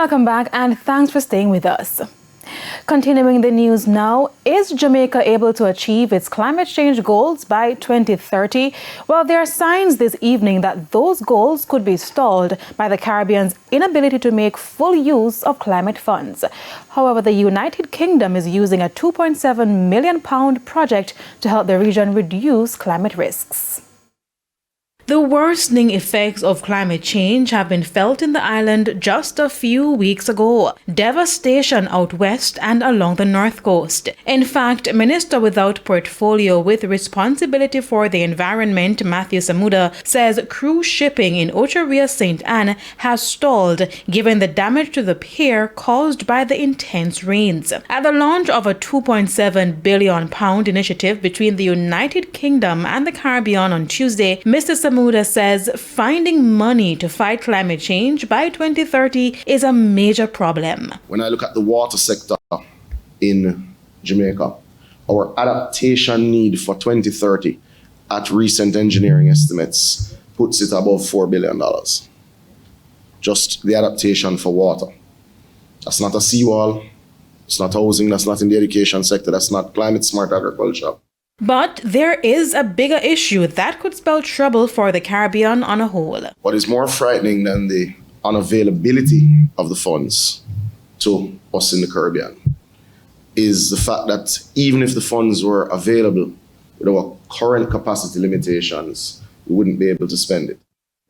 Welcome back and thanks for staying with us. Continuing the news now, is Jamaica able to achieve its climate change goals by 2030? Well, there are signs this evening that those goals could be stalled by the Caribbean's inability to make full use of climate funds. However, the United Kingdom is using a £2.7 million project to help the region reduce climate risks. The worsening effects of climate change have been felt in the island just a few weeks ago. Devastation out west and along the north coast. In fact, Minister without portfolio with responsibility for the environment, Matthew Samuda, says cruise shipping in Ocheria St. Anne has stalled given the damage to the pier caused by the intense rains. At the launch of a £2.7 billion initiative between the United Kingdom and the Caribbean on Tuesday, Mr. Samuda says finding money to fight climate change by 2030 is a major problem. When I look at the water sector in Jamaica, our adaptation need for 2030 at recent engineering estimates puts it above $4 billion. Just the adaptation for water. That's not a seawall, it's not housing, that's not in the education sector, that's not climate smart agriculture. But there is a bigger issue that could spell trouble for the Caribbean on a whole. What is more frightening than the unavailability of the funds to us in the Caribbean is the fact that even if the funds were available with our current capacity limitations, we wouldn't be able to spend it.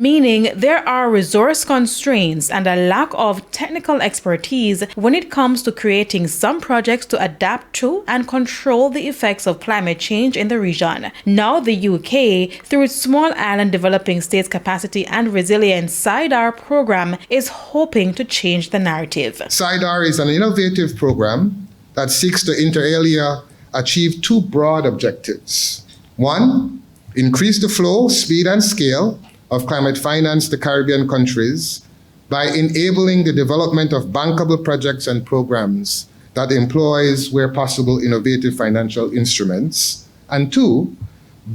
Meaning there are resource constraints and a lack of technical expertise when it comes to creating some projects to adapt to and control the effects of climate change in the region. Now the UK, through its Small Island Developing States Capacity and Resilience SIDAR program, is hoping to change the narrative. SIDAR is an innovative program that seeks to inter alia achieve two broad objectives. One, increase the flow, speed and scale of climate finance to Caribbean countries by enabling the development of bankable projects and programs that employs, where possible, innovative financial instruments. And two,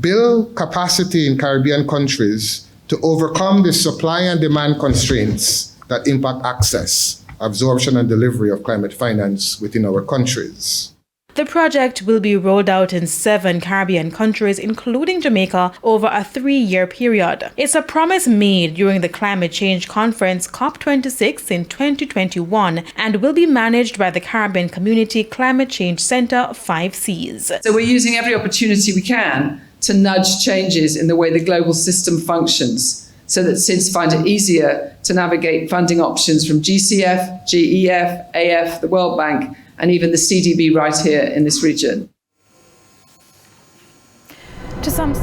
build capacity in Caribbean countries to overcome the supply and demand constraints that impact access, absorption and delivery of climate finance within our countries. The project will be rolled out in 7 Caribbean countries, including Jamaica, over a 3-year period. It's a promise made during the Climate Change Conference COP26 in 2021 and will be managed by the Caribbean Community Climate Change Center 5Cs. So we're using every opportunity we can to nudge changes in the way the global system functions so that SIDS find it easier to navigate funding options from GCF, GEF, AF, the World Bank, and even the CDB right here in this region. To some